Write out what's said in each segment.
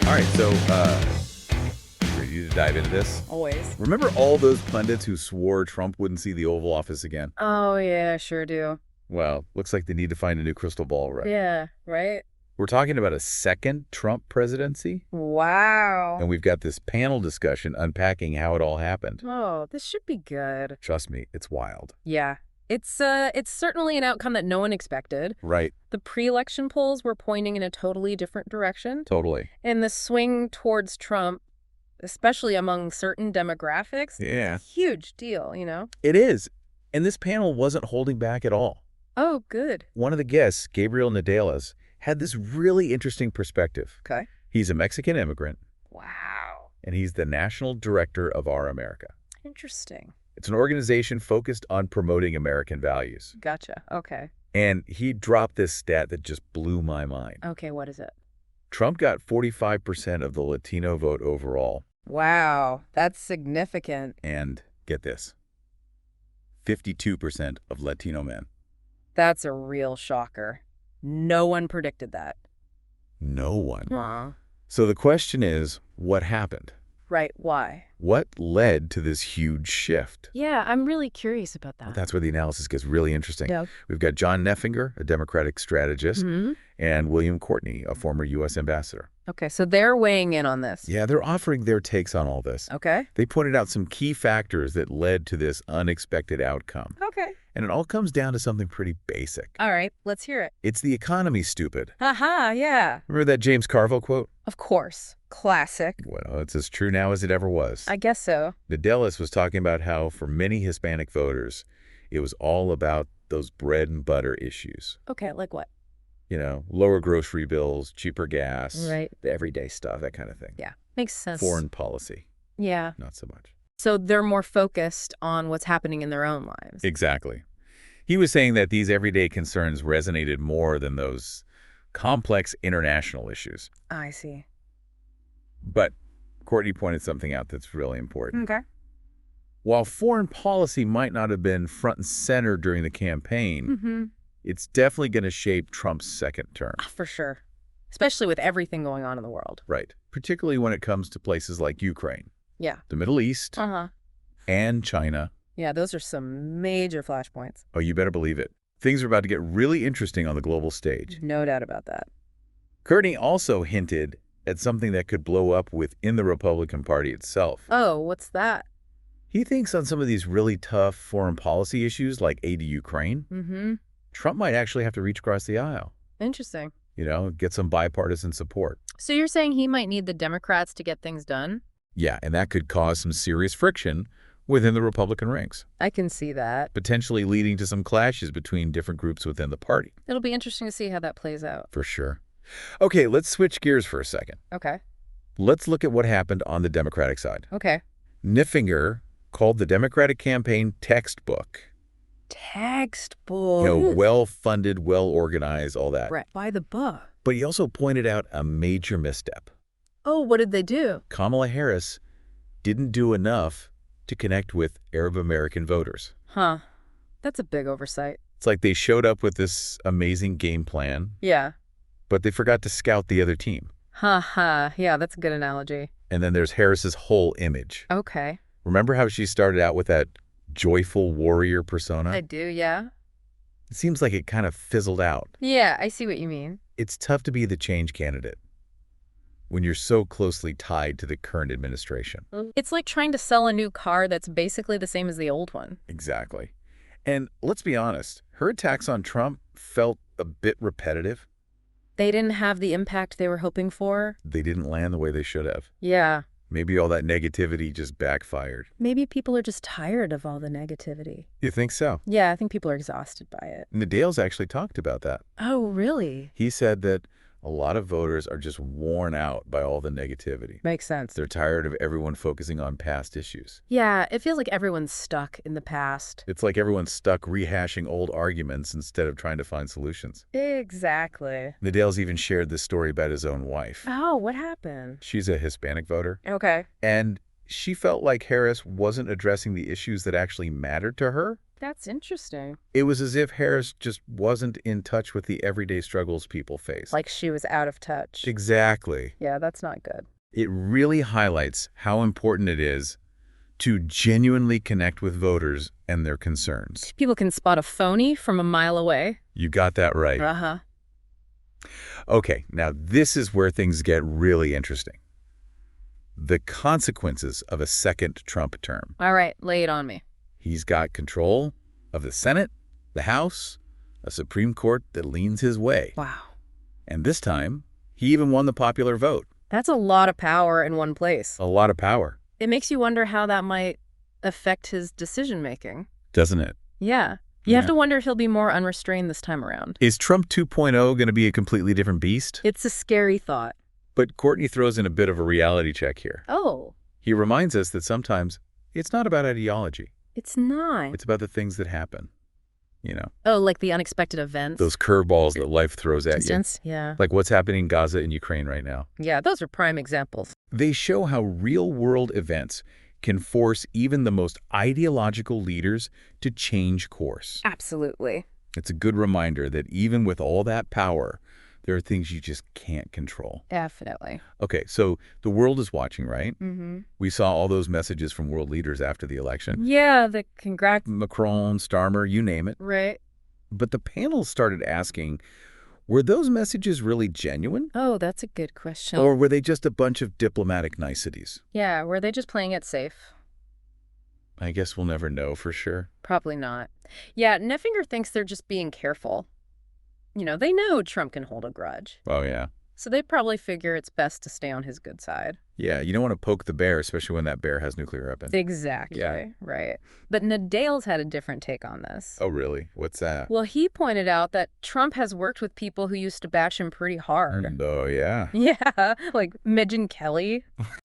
All right, so ready to dive into this? Always. Remember all those pundits who swore Trump wouldn't see the Oval Office again? Oh, yeah, sure do. Well, looks like they need to find a new crystal ball, right? Yeah, right? We're talking about a second Trump presidency, Wow. and we've got this panel discussion unpacking how it all happened. Oh, this should be good. Trust me, it's wild. Yeah. It's certainly an outcome that no one expected. Right, The pre-election polls were pointing in a totally different direction. totally. And the swing towards Trump, especially among certain demographics, Yeah. huge deal, you know? It is. And this panel wasn't holding back at all. Oh, good. One of the guests, Gabriel Nadale, had this really interesting perspective. Okay. He's a Mexican immigrant, Wow. and he's the national director of Our America. Interesting. It's an organization focused on promoting American values. Gotcha. Okay. And he dropped this stat that just blew my mind. Okay, what is it? Trump got 45% of the Latino vote overall. Wow, that's significant. And get this, 52% of Latino men. That's a real shocker. No one predicted that. No one. Huh. So the question is, what happened? Right, why? What led to this huge shift? Yeah, I'm really curious about that. That's where the analysis gets really interesting. Yeah. We've got John Neffinger, a Democratic strategist, and William Courtney, a former U.S. ambassador. Okay, so they're weighing in on this. Yeah, they're offering their takes on all this. Okay. They pointed out some key factors that led to this unexpected outcome. Okay. And it all comes down to something pretty basic. All right, let's hear it. It's the economy, stupid. Haha, yeah. Remember that James Carville quote? Of course. Classic. Well, it's as true now as it ever was. I guess so. Nadale was talking about how, for many Hispanic voters, it was all about those bread and butter issues. Okay, like what? You know, lower grocery bills, cheaper gas, Right. the everyday stuff, that kind of thing. Yeah, makes sense. Foreign policy, Yeah. not so much. So they're more focused on what's happening in their own lives. Exactly. He was saying that these everyday concerns resonated more than those complex international issues. I see. But Courtney pointed something out that's really important. Okay. While foreign policy might not have been front and center during the campaign, it's definitely going to shape Trump's second term. For sure. Especially with everything going on in the world. Right. Particularly when it comes to places like Ukraine, Yeah. the Middle East, and China. Yeah, those are some major flashpoints. Oh, you better believe it. Things are about to get really interesting on the global stage. No doubt about that. Courtney also hinted at something that could blow up within the Republican Party itself. Oh, what's that? He thinks on some of these really tough foreign policy issues like aid to Ukraine, Trump might actually have to reach across the aisle, Interesting. you know, get some bipartisan support. So you're saying he might need the Democrats to get things done? Yeah, and that could cause some serious friction within the Republican ranks, I can see that. potentially leading to some clashes between different groups within the party. It'll be interesting to see how that plays out. For sure. Okay, let's switch gears for a second. Okay. Let's look at what happened on the Democratic side. Okay. Neffinger called the Democratic campaign textbook. Textbook. You know, well-funded, well-organized, all that. Right. By the book. But he also pointed out a major misstep. Oh, what did they do? Kamala Harris didn't do enough to connect with Arab American voters. Huh. That's a big oversight. It's like they showed up with this amazing game plan, Yeah. but they forgot to scout the other team. Yeah, that's a good analogy. And then there's Harris's whole image. Okay. Remember how she started out with that joyful warrior persona? I do, yeah. It seems like it kind of fizzled out. Yeah, I see what you mean. It's tough to be the change candidate when you're so closely tied to the current administration. It's like trying to sell a new car that's basically the same as the old one. Exactly. And let's be honest, her attacks on Trump felt a bit repetitive. They didn't have the impact they were hoping for. They didn't land the way they should have. Yeah. Maybe all that negativity just backfired. Maybe people are just tired of all the negativity. You think so? Yeah, I think people are exhausted by it. Nadale's actually talked about that. Oh, really? He said that a lot of voters are just worn out by all the negativity. Makes sense. They're tired of everyone focusing on past issues. Yeah, it feels like everyone's stuck in the past. It's like everyone's stuck rehashing old arguments instead of trying to find solutions. Exactly. Nadale's even shared this story about his own wife. Oh, what happened? She's a Hispanic voter, Okay. and she felt like Harris wasn't addressing the issues that actually mattered to her. That's interesting. It was as if Harris just wasn't in touch with the everyday struggles people face. Like she was out of touch. Exactly. Yeah, that's not good. It really highlights how important it is to genuinely connect with voters and their concerns. People can spot a phony from a mile away. You got that right. Uh-huh. Okay, now this is where things get really interesting. The consequences of a second Trump term. All right, lay it on me. He's got control of the Senate, the House, a Supreme Court that leans his way. Wow. And this time, he even won the popular vote. That's a lot of power in one place. A lot of power. It makes you wonder how that might affect his decision-making. Doesn't it? Yeah. You have to wonder if he'll be more unrestrained this time around. Is Trump 2.0 going to be a completely different beast? It's a scary thought. But Courtney throws in a bit of a reality check here. Oh. He reminds us that sometimes it's not about ideology. It's not. It's about the things that happen. You know. Oh, like the unexpected events? Those curveballs that life throws at you. Yeah. Like what's happening in Gaza and Ukraine right now. Yeah, those are prime examples. They show how real-world events can force even the most ideological leaders to change course. Absolutely. It's a good reminder that even with all that power, there are things you just can't control. Definitely. Okay, so the world is watching, right? Mm-hmm. We saw all those messages from world leaders after the election. Yeah, the congrats. Macron, Starmer, you name it. Right. But the panel started asking, were those messages really genuine? Oh, that's a good question. Or were they just a bunch of diplomatic niceties? Yeah, were they just playing it safe? I guess we'll never know for sure. Probably not. Yeah, Neffinger thinks they're just being careful. You know, they know Trump can hold a grudge. Oh, yeah. So they probably figure it's best to stay on his good side. Yeah, you don't want to poke the bear, especially when that bear has nuclear weapons. Exactly. Yeah. Right. But Nadale's had a different take on this. Oh, really? What's that? Well, he pointed out that Trump has worked with people who used to bash him pretty hard. Oh, yeah. Yeah, like Megyn Kelly.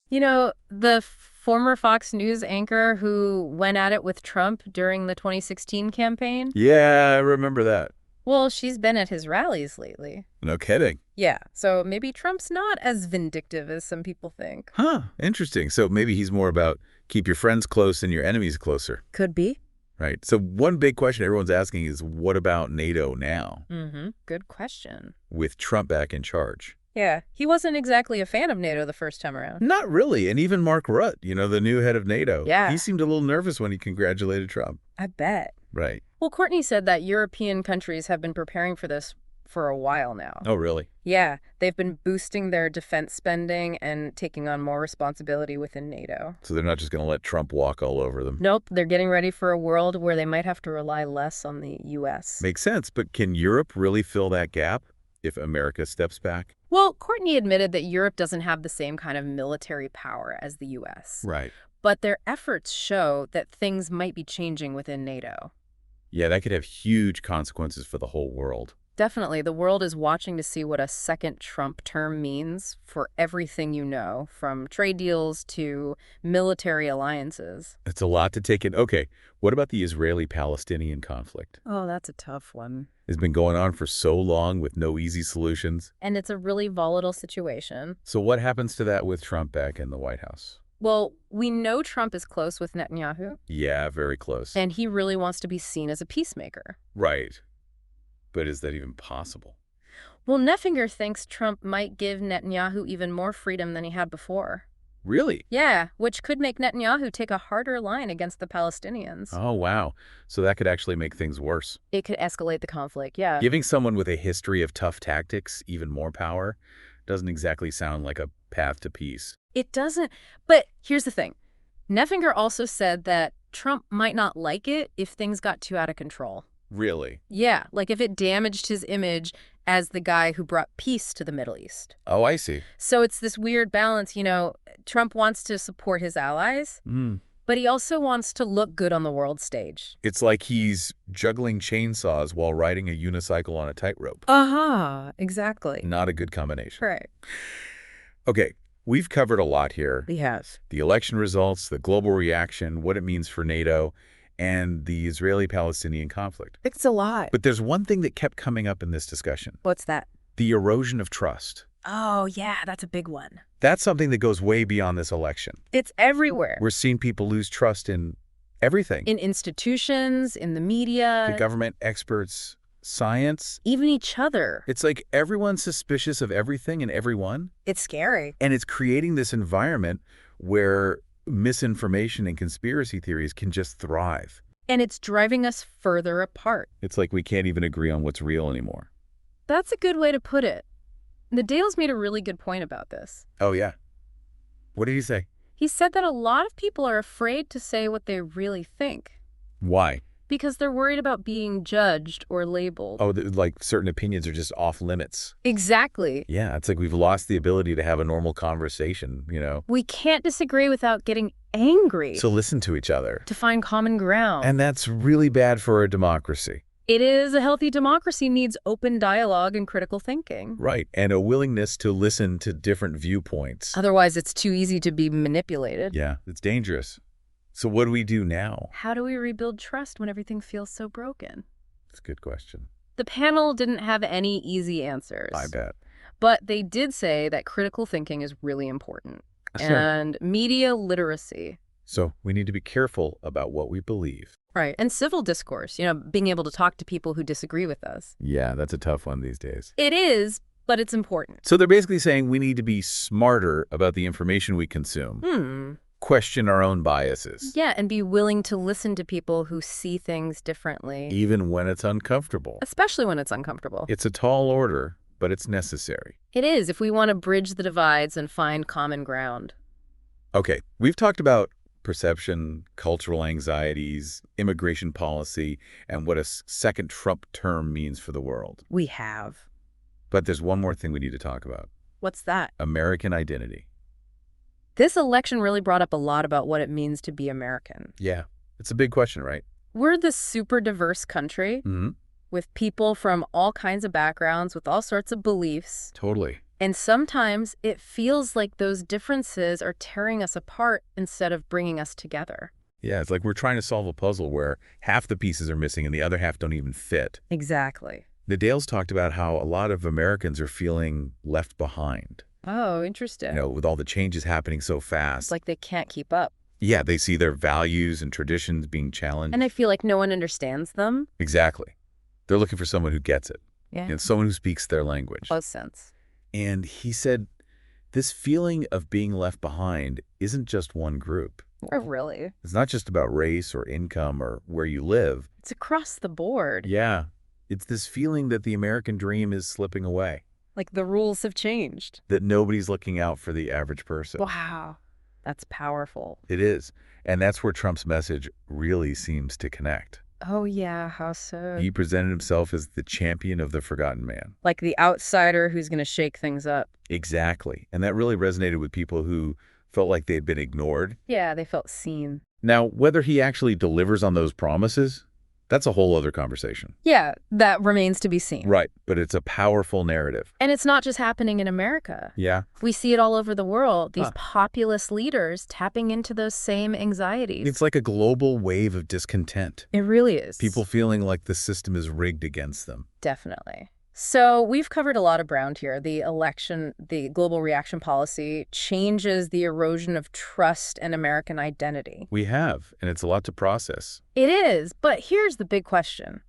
You know, the former Fox News anchor who went at it with Trump during the 2016 campaign. Yeah, I remember that. Well, she's been at his rallies lately. No kidding. Yeah, so maybe Trump's not as vindictive as some people think. Huh, interesting. So maybe he's more about keep your friends close and your enemies closer. Could be. Right. So one big question everyone's asking is, what about NATO now? Mm-hmm. Good question. With Trump back in charge. Yeah, he wasn't exactly a fan of NATO the first time around. Not really. And even Mark Rutte, you know, the new head of NATO. Yeah. He seemed a little nervous when he congratulated Trump. I bet. Right. Well, Courtney said that European countries have been preparing for this for a while now. Oh, really? Yeah, they've been boosting their defense spending and taking on more responsibility within NATO. So they're not just going to let Trump walk all over them. Nope, they're getting ready for a world where they might have to rely less on the U.S. Makes sense. But can Europe really fill that gap if America steps back? Well, Courtney admitted that Europe doesn't have the same kind of military power as the U.S. Right. But their efforts show that things might be changing within NATO. Yeah, that could have huge consequences for the whole world. Definitely. The world is watching to see what a second Trump term means for everything you know, from trade deals to military alliances. It's a lot to take in. Okay, what about the Israeli-Palestinian conflict? Oh, that's a tough one. It's been going on for so long with no easy solutions. And it's a really volatile situation. So what happens to that with Trump back in the White House? Well, we know Trump is close with Netanyahu. Yeah, very close. And he really wants to be seen as a peacemaker. Right. But is that even possible? Well, Neffinger thinks Trump might give Netanyahu even more freedom than he had before. Really? Yeah, which could make Netanyahu take a harder line against the Palestinians. Oh, wow. So that could actually make things worse. It could escalate the conflict, yeah. Giving someone with a history of tough tactics even more power doesn't exactly sound like a path to peace. It doesn't. But here's the thing. Neffinger also said that Trump might not like it if things got too out of control. Really? Yeah, like if it damaged his image as the guy who brought peace to the Middle East. Oh, I see. So it's this weird balance, you know, Trump wants to support his allies, but he also wants to look good on the world stage. It's like he's juggling chainsaws while riding a unicycle on a tightrope. Uh-huh, exactly. Not a good combination. Right. Okay, we've covered a lot here. He has. The election results, the global reaction, what it means for NATO, and the Israeli-Palestinian conflict. It's a lot. But there's one thing that kept coming up in this discussion. What's that? The erosion of trust. Oh, yeah, that's a big one. That's something that goes way beyond this election. It's everywhere. We're seeing people lose trust in Everything. In institutions, in the media. The government, experts, science. Even each other. It's like everyone's suspicious of everything and everyone. It's scary. And it's creating this environment where misinformation and conspiracy theories can just thrive. And it's driving us further apart. It's like we can't even agree on what's real anymore. That's a good way to put it. Nadale's made a really good point about this. Oh, yeah. What did he say? He said that a lot of people are afraid to say what they really think. Why? Because they're worried about being judged or labeled. Oh, like certain opinions are just off limits. Exactly. Yeah, it's like we've lost the ability to have a normal conversation, you know? We can't disagree without getting angry. So listen to each other. To find common ground. And that's really bad for a democracy. It is. A healthy democracy needs open dialogue and critical thinking. Right, and a willingness to listen to different viewpoints. Otherwise, it's too easy to be manipulated. Yeah, it's dangerous. So what do we do now? How do we rebuild trust when everything feels so broken? That's a good question. The panel didn't have any easy answers. I bet. But they did say that critical thinking is really important. Sure. And media literacy. So we need to be careful about what we believe. Right. And civil discourse, being able to talk to people who disagree with us. Yeah, that's a tough one these days. It is, but it's important. So they're basically saying we need to be smarter about the information we consume. Question our own biases. Yeah, and be willing to listen to people who see things differently. Even when it's uncomfortable. Especially when it's uncomfortable. It's a tall order, but it's necessary. It is, if we want to bridge the divides and find common ground. Okay, we've talked about perception, cultural anxieties, immigration policy, and what a second Trump term means for the world. We have. But there's one more thing we need to talk about. What's that? American identity. This election really brought up a lot about what it means to be American. Yeah, it's a big question, right? We're this super diverse country with people from all kinds of backgrounds, with all sorts of beliefs. Totally. And sometimes it feels like those differences are tearing us apart instead of bringing us together. Yeah, it's like we're trying to solve a puzzle where half the pieces are missing and the other half don't even fit. Exactly. Nadale's talked about how a lot of Americans are feeling left behind. Oh, interesting. With all the changes happening so fast. It's like they can't keep up. Yeah, they see their values and traditions being challenged. And I feel like no one understands them. Exactly. They're looking for someone who gets it. Yeah. Someone who speaks their language. Close sense. And he said, this feeling of being left behind isn't just one group. Oh, really? It's not just about race or income or where you live. It's across the board. Yeah. It's this feeling that the American dream is slipping away. Like the rules have changed. That nobody's looking out for the average person. Wow. That's powerful. It is. And that's where Trump's message really seems to connect. Oh, yeah. How so? He presented himself as the champion of the forgotten man. Like the outsider who's going to shake things up. Exactly. And that really resonated with people who felt like they'd been ignored. Yeah, they felt seen. Now, whether he actually delivers on those promises, that's a whole other conversation. Yeah, that remains to be seen. Right, but it's a powerful narrative. And it's not just happening in America. Yeah. We see it all over the world, these populist leaders tapping into those same anxieties. It's like a global wave of discontent. It really is. People feeling like the system is rigged against them. Definitely. So we've covered a lot of ground here. The election, the global reaction policy changes the erosion of trust and American identity. We have, and it's a lot to process. It is, but here's the big question.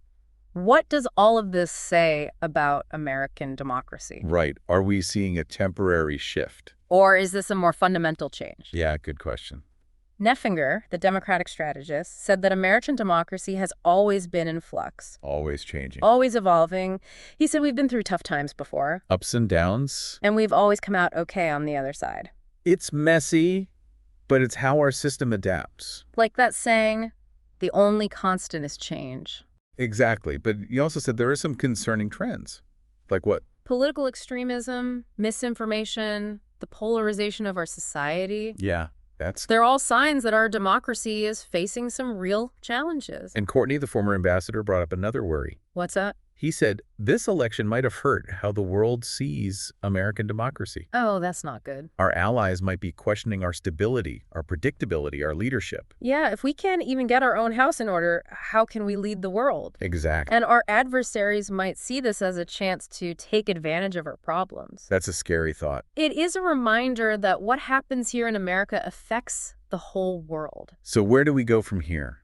What does all of this say about American democracy? Right. Are we seeing a temporary shift? Or is this a more fundamental change? Yeah, good question. Neffinger, the Democratic strategist, said that American democracy has always been in flux. Always changing. Always evolving. He said we've been through tough times before. Ups and downs. And we've always come out okay on the other side. It's messy, but it's how our system adapts. Like that saying, the only constant is change. Exactly. But you also said there are some concerning trends. Like what? Political extremism, misinformation, the polarization of our society. Yeah. They're all signs that our democracy is facing some real challenges. And Courtney, the former ambassador, brought up another worry. What's that? He said this election might have hurt how the world sees American democracy. Oh, that's not good. Our allies might be questioning our stability, our predictability, our leadership. Yeah, if we can't even get our own house in order, how can we lead the world? Exactly. And our adversaries might see this as a chance to take advantage of our problems. That's a scary thought. It is a reminder that what happens here in America affects the whole world. So where do we go from here?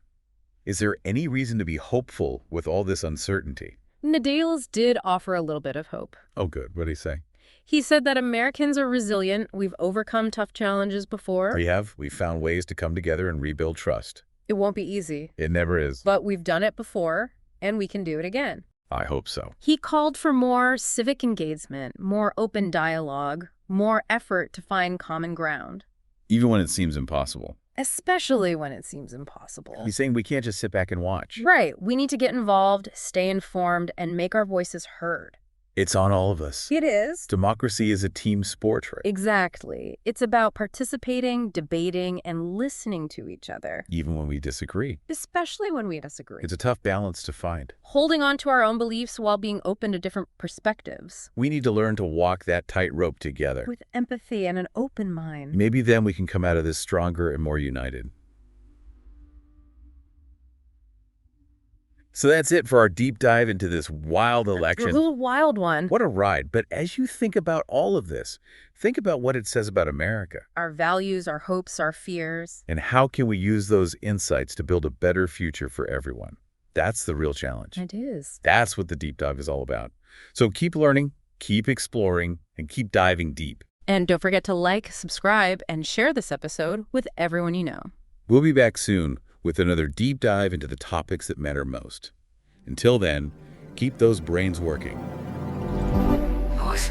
Is there any reason to be hopeful with all this uncertainty? Nadale's did offer a little bit of hope. Oh, good. What did he say? He said that Americans are resilient. We've overcome tough challenges before. We have. We've found ways to come together and rebuild trust. It won't be easy. It never is. But we've done it before, and we can do it again. I hope so. He called for more civic engagement, more open dialogue, more effort to find common ground. Even when it seems impossible. Especially when it seems impossible. He's saying we can't just sit back and watch. Right. We need to get involved, stay informed, and make our voices heard. It's on all of us. It is. Democracy is a team sport, right? Exactly. It's about participating, debating, and listening to each other. Even when we disagree. Especially when we disagree. It's a tough balance to find. Holding on to our own beliefs while being open to different perspectives. We need to learn to walk that tightrope together. With empathy and an open mind. Maybe then we can come out of this stronger and more united. So that's it for our deep dive into this wild election. A little wild one. What a ride. But as you think about all of this, think about what it says about America. Our values, our hopes, our fears. And how can we use those insights to build a better future for everyone? That's the real challenge. It is. That's what the deep dive is all about. So keep learning, keep exploring, and keep diving deep. And don't forget to like, subscribe, and share this episode with everyone you know. We'll be back soon with another deep dive into the topics that matter most. Until then, keep those brains working. Voice